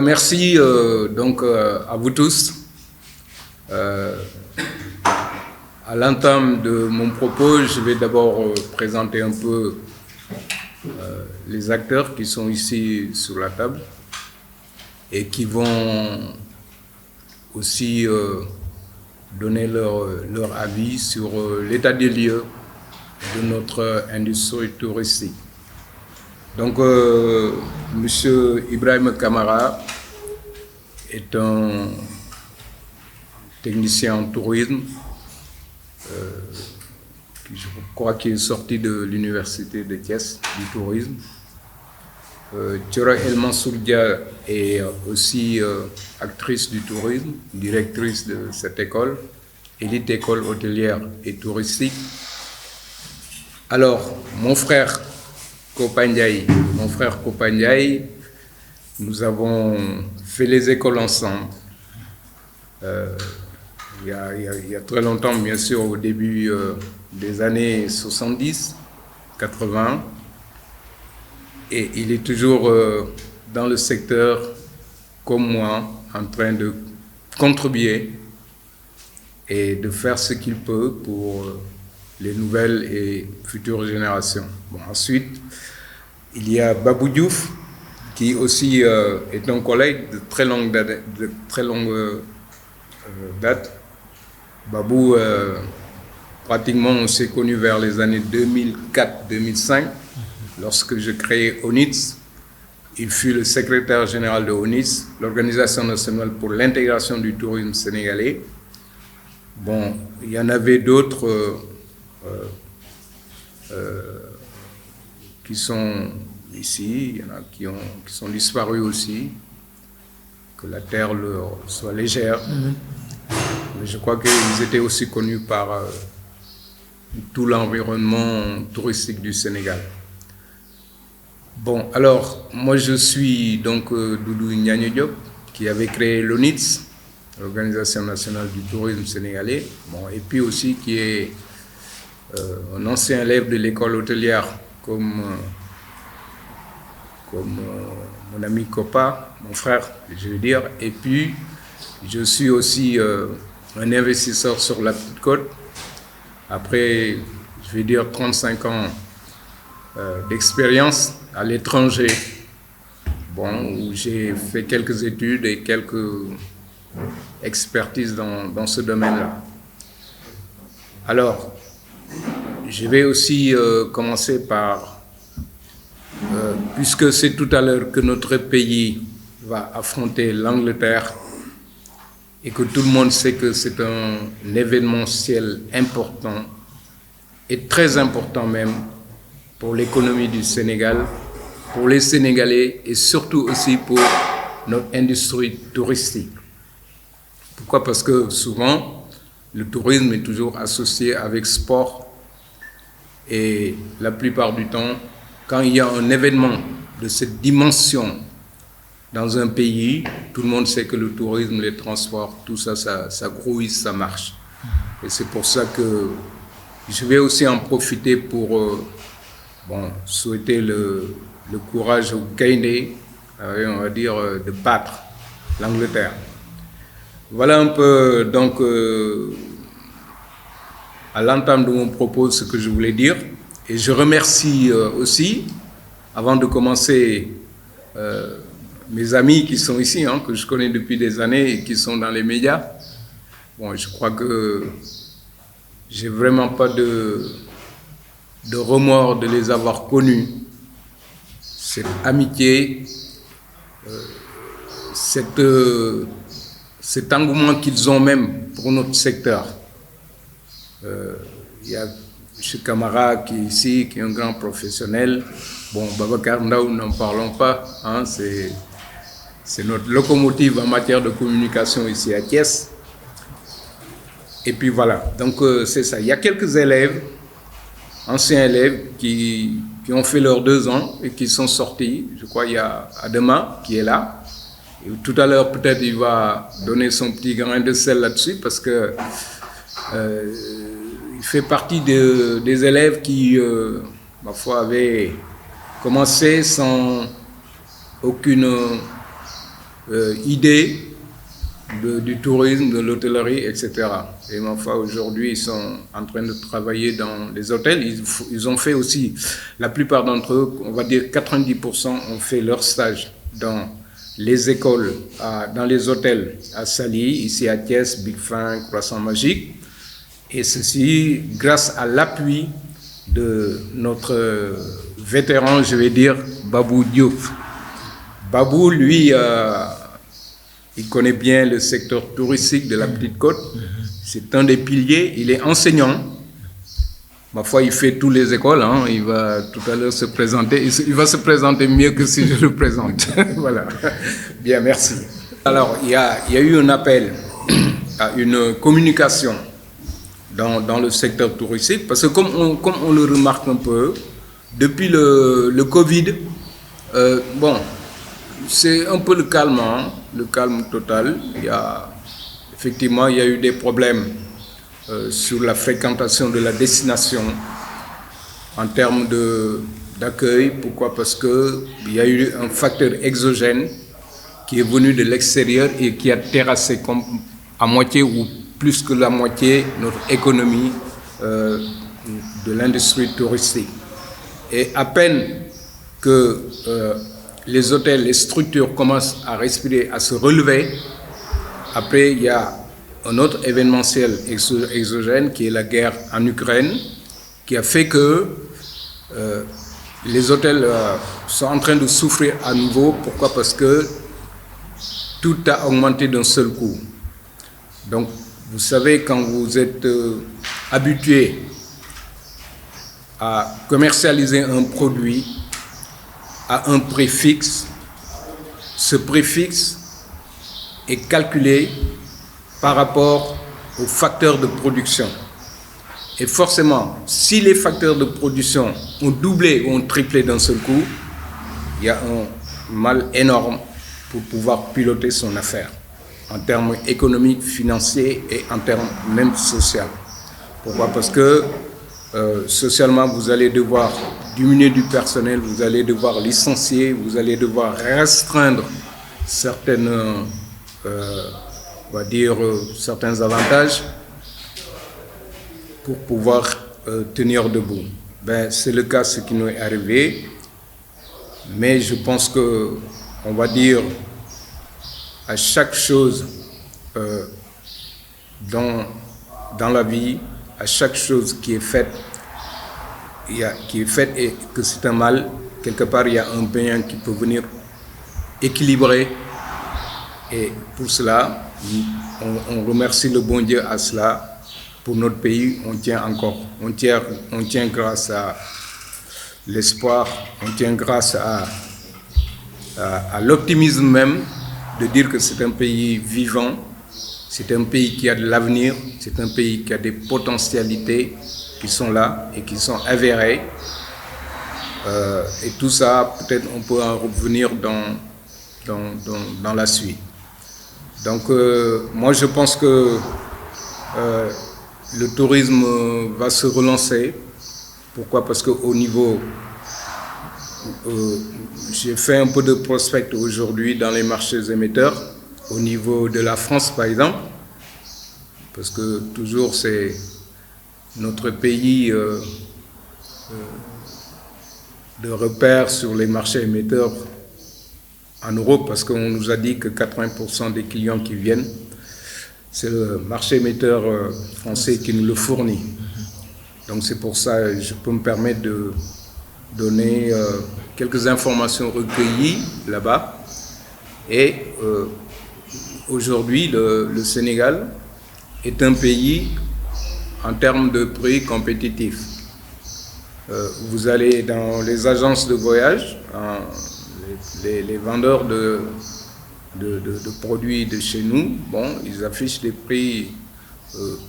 Merci à vous tous. À l'entame de mon propos, je vais d'abord présenter un peu les acteurs qui sont ici sur la table et qui vont aussi donner leur avis sur l'état des lieux de notre industrie touristique. Donc, Monsieur Ibrahim Kamara est un technicien en tourisme, je crois qu'il est sorti de l'université de Thiès du tourisme. Thiora El Mansourdia est aussi actrice du tourisme, directrice de cette école, élite école hôtelière et touristique. Alors, mon frère Kopandiaï, nous avons fait les écoles ensemble. Il y a très longtemps, bien sûr, au début des années 70, 80. Et il est toujours dans le secteur, comme moi, en train de contribuer et de faire ce qu'il peut pour les nouvelles et futures générations. Bon, ensuite, il y a Babou Diouf, qui aussi est un collègue de très longue date. Babou, pratiquement, on s'est connus vers les années 2004-2005, lorsque je créais ONITS. Il fut le secrétaire général de ONITS, l'Organisation nationale pour l'intégration du tourisme sénégalais. Bon, il y en avait d'autres qui sont ici, il y en a qui sont disparus aussi, que la terre leur soit légère. Mais je crois qu'ils étaient aussi connus par tout l'environnement touristique du Sénégal. Bon, alors, moi je suis donc Doudou Niagne Diop, qui avait créé l'ONITS, l'Organisation nationale du tourisme sénégalais, bon, et puis aussi qui est un ancien élève de l'école hôtelière comme mon ami Kopa, mon frère, je veux dire, et puis je suis aussi un investisseur sur la Petite Côte. Après, je vais dire 35 ans d'expérience à l'étranger, bon, où j'ai fait quelques études et quelques expertises dans ce domaine-là. Alors, je vais aussi commencer par, puisque c'est tout à l'heure que notre pays va affronter l'Angleterre et que tout le monde sait que c'est un événementiel important et très important même pour l'économie du Sénégal, pour les Sénégalais et surtout aussi pour notre industrie touristique. Pourquoi? Parce que souvent, le tourisme est toujours associé avec sport et la plupart du temps, quand il y a un événement de cette dimension dans un pays, tout le monde sait que le tourisme, les transports, tout ça, ça grouille, ça marche. Et c'est pour ça que je vais aussi en profiter pour souhaiter le courage au Gaïndé, on va dire, de battre l'Angleterre. Voilà un peu, donc, à l'entame de mon propos, ce que je voulais dire. Et je remercie aussi, avant de commencer, mes amis qui sont ici, que je connais depuis des années et qui sont dans les médias. Bon, je crois que j'ai vraiment pas de remords de les avoir connus. Cette amitié, cet engouement qu'ils ont même pour notre secteur. Il y a M. Kamara qui est ici, qui est un grand professionnel. Bon, Babacar Ndaou, n'en parlons pas, c'est notre locomotive en matière de communication ici à Thiès. Et puis voilà, donc c'est ça. Il y a quelques élèves, anciens élèves, qui ont fait leurs 2 ans et qui sont sortis. Je crois qu'il y a Adema qui est là. Et tout à l'heure, peut-être, il va donner son petit grain de sel là-dessus parce que il fait partie des élèves qui, ma foi, avaient commencé sans aucune idée du tourisme, de l'hôtellerie, etc. Et ma foi, aujourd'hui, ils sont en train de travailler dans les hôtels. Ils ont fait aussi, la plupart d'entre eux, on va dire 90%, ont fait leur stage dans les écoles, dans les hôtels à Saly, ici à Thiès, Big Fin, Croissant Magique. Et ceci grâce à l'appui de notre vétéran, je vais dire, Babou Diouf. Babou, lui, il connaît bien le secteur touristique de la Petite Côte. C'est un des piliers. Il est enseignant. Ma foi, il fait toutes les écoles. Hein. Il va tout à l'heure se présenter. Il va se présenter mieux que si je le présente. Voilà. Bien, merci. Alors, il y a eu un appel à une communication dans le secteur touristique. Parce que comme on le remarque un peu, depuis le Covid, bon, c'est un peu le calme, hein, le calme total. Effectivement, il y a eu des problèmes sur la fréquentation de la destination en termes d'accueil. Pourquoi? Parce qu'il y a eu un facteur exogène qui est venu de l'extérieur et qui a terrassé à moitié ou plus que la moitié notre économie de l'industrie touristique. Et à peine que les hôtels, les structures commencent à respirer, à se relever, après il y a un autre événementiel exogène qui est la guerre en Ukraine, qui a fait que les hôtels sont en train de souffrir à nouveau. Pourquoi? Parce que tout a augmenté d'un seul coup. Donc, vous savez, quand vous êtes habitué à commercialiser un produit à un prix fixe, ce prix fixe est calculé par rapport aux facteurs de production. Et forcément, si les facteurs de production ont doublé ou ont triplé d'un seul coup, il y a un mal énorme pour pouvoir piloter son affaire, en termes économiques, financiers et en termes même sociaux. Pourquoi? Parce que socialement, vous allez devoir diminuer du personnel, vous allez devoir licencier, vous allez devoir restreindre certaines, on va dire, certains avantages pour pouvoir tenir debout. Ben, c'est le cas, ce qui nous est arrivé, mais je pense que, on va dire, à chaque chose dans la vie, à chaque chose qui est faite, et que c'est un mal, quelque part il y a un bien qui peut venir équilibrer. Et pour cela, on remercie le bon Dieu à cela. Pour notre pays, on tient encore. On tient grâce à l'espoir, on tient grâce à l'optimisme même de dire que c'est un pays vivant, c'est un pays qui a de l'avenir, c'est un pays qui a des potentialités qui sont là et qui sont avérées. Et tout ça, peut-être on peut en revenir dans la suite. Donc, moi je pense que le tourisme va se relancer. Pourquoi? Parce qu'au niveau... j'ai fait un peu de prospect aujourd'hui dans les marchés émetteurs, au niveau de la France par exemple, parce que toujours c'est notre pays de repère sur les marchés émetteurs en Europe, parce qu'on nous a dit que 80% des clients qui viennent, c'est le marché émetteur français qui nous le fournit. Donc c'est pour ça que je peux me permettre de donner quelques informations recueillies là-bas. Et aujourd'hui, le Sénégal est un pays en termes de prix compétitif. Vous allez dans les agences de voyage, les vendeurs de produits de chez nous, bon, ils affichent des prix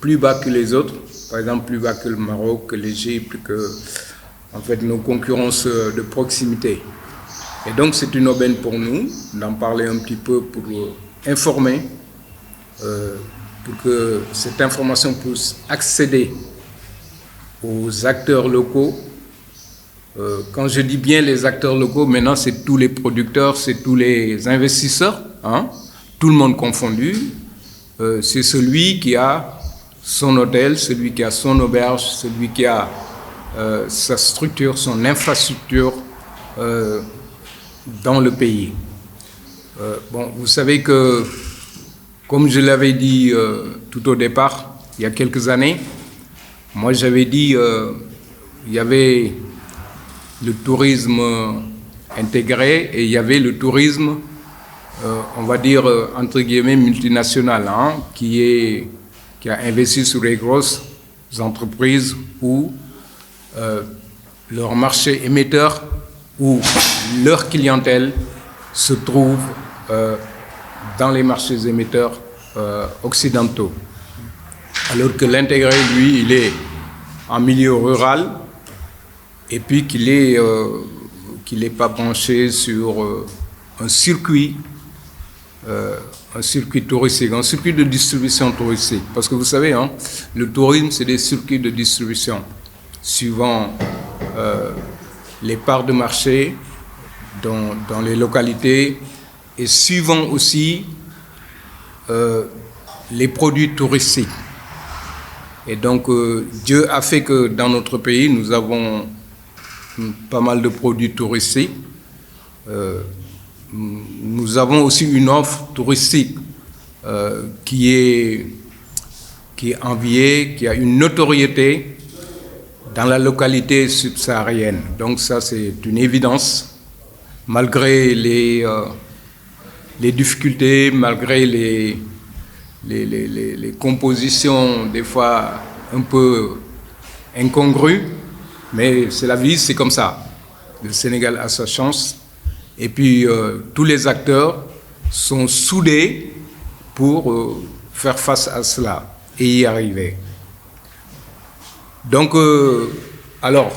plus bas que les autres, par exemple plus bas que le Maroc, que l'Égypte, que en fait nos concurrences de proximité. Et donc c'est une aubaine pour nous d'en parler un petit peu pour informer, pour que cette information puisse accéder aux acteurs locaux. Quand je dis bien les acteurs locaux, maintenant c'est tous les producteurs, c'est tous les investisseurs, hein, tout le monde confondu, c'est celui qui a son hôtel, celui qui a son auberge, celui qui a sa structure, son infrastructure dans le pays. Bon, vous savez que, comme je l'avais dit tout au départ, il y a quelques années, moi j'avais dit il y avait le tourisme intégré et il y avait le tourisme, on va dire, entre guillemets, multinational, hein, qui a investi sur les grosses entreprises où leur marché émetteur ou leur clientèle se trouve dans les marchés émetteurs occidentaux. Alors que l'intégré, lui, il est en milieu rural et puis qu'il n'est pas branché sur un circuit touristique, un circuit de distribution touristique. Parce que vous savez, hein, le tourisme, c'est des circuits de distribution suivant les parts de marché dans les localités et suivant aussi les produits touristiques. Et donc, Dieu a fait que dans notre pays, nous avons pas mal de produits touristiques. Nous avons aussi une offre touristique qui est enviée, qui a une notoriété dans la localité subsaharienne. Donc ça, c'est une évidence, malgré les difficultés, malgré les compositions des fois un peu incongrues, mais c'est la vie, c'est comme ça. Le Sénégal a sa chance. Et puis, tous les acteurs sont soudés pour faire face à cela et y arriver. Donc, alors,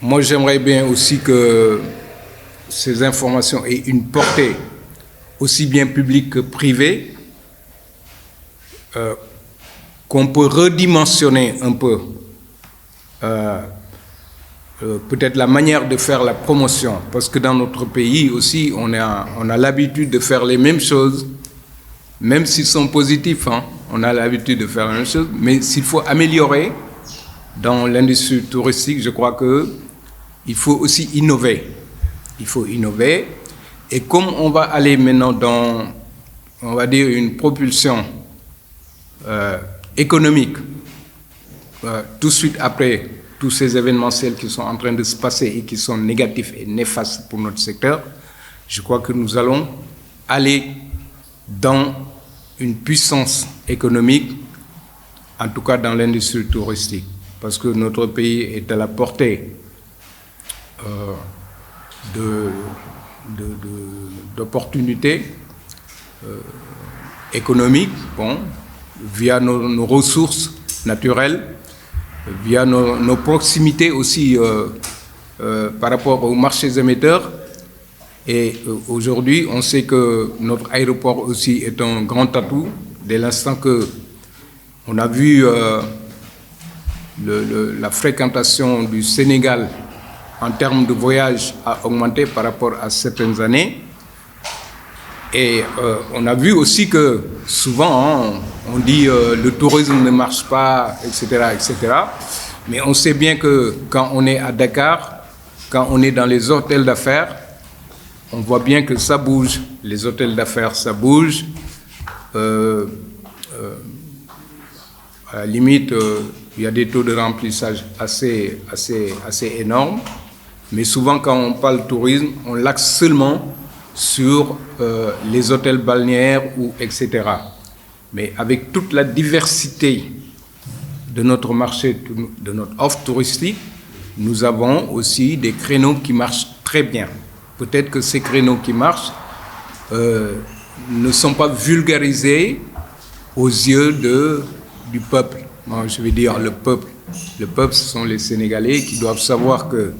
moi, j'aimerais bien aussi que ces informations aient une portée aussi bien publique que privée, qu'on peut redimensionner un peu peut-être la manière de faire la promotion, parce que dans notre pays aussi, on a l'habitude de faire les mêmes choses, même s'ils sont positifs, hein, on a l'habitude de faire la même chose, mais s'il faut améliorer dans l'industrie touristique, je crois qu'il faut aussi innover. Il faut innover, et comme on va aller maintenant dans, on va dire, une propulsion économique, tout de suite après tous ces événementiels qui sont en train de se passer et qui sont négatifs et néfastes pour notre secteur, je crois que nous allons aller dans une puissance économique, en tout cas dans l'industrie touristique, parce que notre pays est à la portée d'opportunités économiques, bon, via nos ressources naturelles, via nos proximités aussi par rapport aux marchés émetteurs. Et aujourd'hui, on sait que notre aéroport aussi est un grand atout, dès l'instant que on a vu la fréquentation du Sénégal en termes de voyages a augmenté par rapport à certaines années. Et on a vu aussi que souvent, hein, on dit le tourisme ne marche pas, etc., etc. Mais on sait bien que quand on est à Dakar, quand on est dans les hôtels d'affaires, on voit bien que ça bouge. Les hôtels d'affaires, ça bouge. À la limite, il y a des taux de remplissage assez énormes. Mais souvent, quand on parle tourisme, on l'axe seulement sur les hôtels balnéaires, ou etc. Mais avec toute la diversité de notre marché, de notre offre touristique, nous avons aussi des créneaux qui marchent très bien. Peut-être que ces créneaux qui marchent ne sont pas vulgarisés aux yeux du peuple. Moi, je vais dire le peuple. Le peuple, ce sont les Sénégalais qui doivent savoir que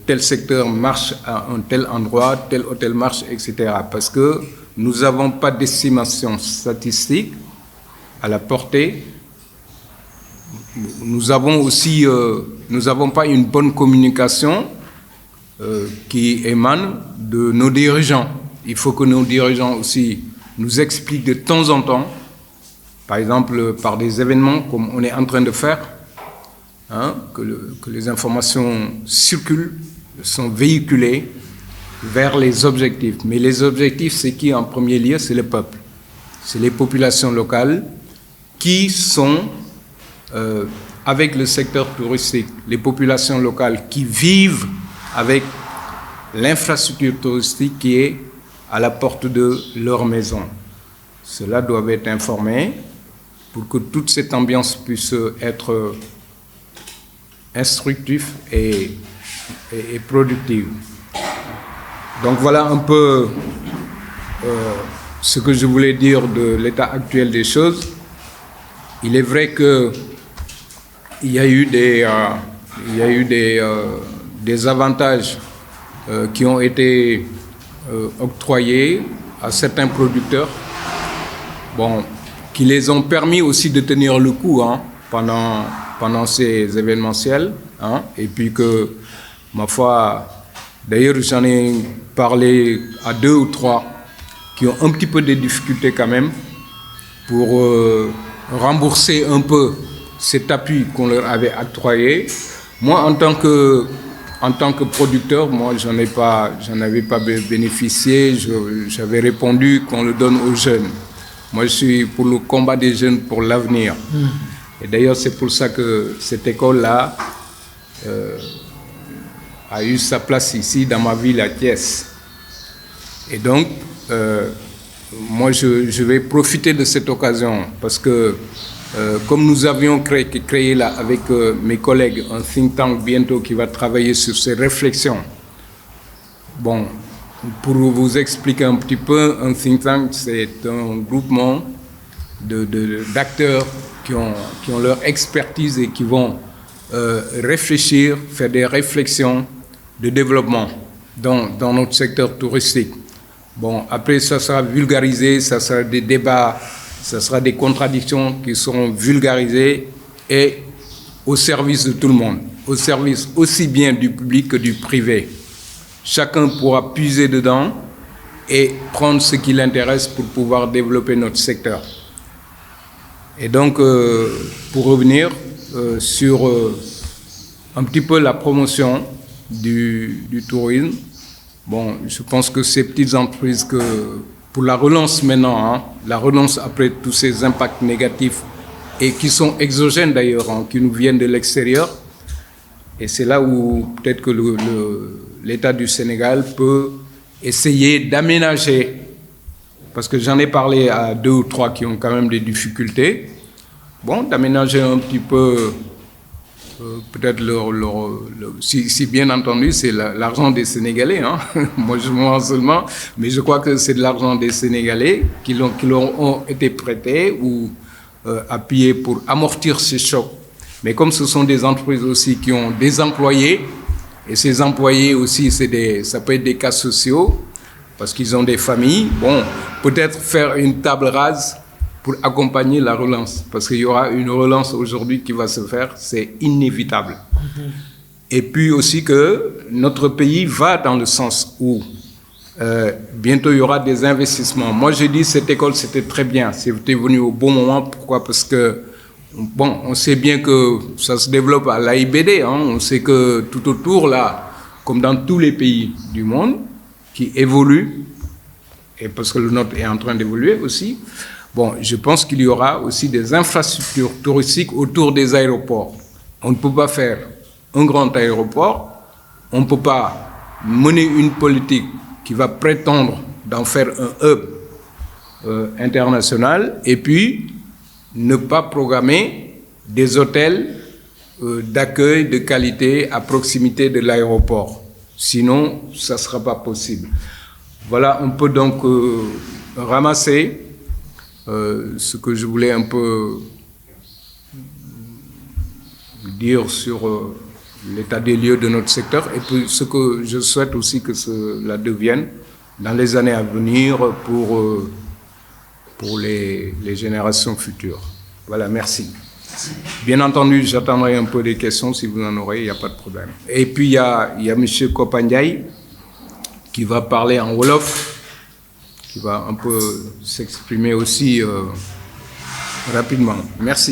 tel secteur marche à un tel endroit, tel hôtel marche, etc. Parce que nous n'avons pas d'estimation statistique à la portée. Nous avons aussi, nous n'avons pas une bonne communication qui émane de nos dirigeants. il faut que nos dirigeants aussi nous expliquent de temps en temps, par exemple par des événements comme on est en train de faire, hein, que les informations circulent, sont véhiculées vers les objectifs. Mais les objectifs, c'est qui en premier lieu? C'est le peuple. C'est les populations locales qui sont avec le secteur touristique, les populations locales qui vivent avec l'infrastructure touristique qui est à la porte de leur maison. Cela doit être informé pour que toute cette ambiance puisse être instructive et productive. Donc voilà un peu ce que je voulais dire de l'état actuel des choses. Il est vrai que il y a eu des avantages qui ont été octroyés à certains producteurs, bon, qui les ont permis aussi de tenir le coup, hein, pendant ces événementiels, hein, et puis que, ma foi, d'ailleurs j'en ai parlé à 2 ou 3 qui ont un petit peu de difficultés quand même pour rembourser un peu cet appui qu'on leur avait octroyé. Moi, en tant que producteur, moi, j'en avais pas bénéficié. J'avais répondu qu'on le donne aux jeunes. Moi, je suis pour le combat des jeunes pour l'avenir. Et d'ailleurs, c'est pour ça que cette école-là a eu sa place ici, dans ma ville, à Thiès. Et donc, moi, je vais profiter de cette occasion parce que comme nous avions créé là avec mes collègues un think tank bientôt qui va travailler sur ces réflexions. Bon, pour vous expliquer un petit peu, un think tank, c'est un groupement d'acteurs qui ont leur expertise et qui vont réfléchir, faire des réflexions de développement dans notre secteur touristique. Bon, après, ça sera vulgarisé, ça sera des débats, ça sera des contradictions qui seront vulgarisées et au service de tout le monde, au service aussi bien du public que du privé. Chacun pourra puiser dedans et prendre ce qui l'intéresse pour pouvoir développer notre secteur. Et donc, pour revenir sur un petit peu la promotion du tourisme, bon, je pense que ces petites entreprises pour la relance maintenant, hein, la relance après tous ces impacts négatifs et qui sont exogènes d'ailleurs, hein, qui nous viennent de l'extérieur, et c'est là où peut-être que l'État du Sénégal peut essayer d'aménager, parce que j'en ai parlé à 2 ou 3 qui ont quand même des difficultés, bon, d'aménager un petit peu peut-être si bien entendu, c'est l'argent des Sénégalais. Hein. Moi, je m'en seulement, mais je crois que c'est de l'argent des Sénégalais qui leur ont été prêtés ou appuyés pour amortir ces chocs. Mais comme ce sont des entreprises aussi qui ont des employés, et ces employés aussi, ça peut être des cas sociaux, parce qu'ils ont des familles, bon, peut-être faire une table rase pour accompagner la relance, parce qu'il y aura une relance aujourd'hui qui va se faire, c'est inévitable. Et puis aussi que notre pays va dans le sens où bientôt il y aura des investissements. Moi j'ai dit cette école c'était très bien, c'était venu au bon moment. Pourquoi? Parce que bon, on sait bien que ça se développe à l'AIBD, hein. On sait que tout autour là, comme dans tous les pays du monde qui évoluent, et parce que le nôtre est en train d'évoluer aussi. Bon, je pense qu'il y aura aussi des infrastructures touristiques autour des aéroports. On ne peut pas faire un grand aéroport, on ne peut pas mener une politique qui va prétendre d'en faire un hub international et puis ne pas programmer des hôtels d'accueil de qualité à proximité de l'aéroport. Sinon, ça ne sera pas possible. Voilà, on peut donc ramasser ce que je voulais un peu dire sur l'état des lieux de notre secteur et puis ce que je souhaite aussi que cela devienne dans les années à venir pour les générations futures. Voilà, merci. Bien entendu, j'attendrai un peu des questions si vous en aurez, il n'y a pas de problème. Et puis il y a M. Kopandiaï qui va parler en Wolof qui va un peu s'exprimer aussi rapidement. Merci.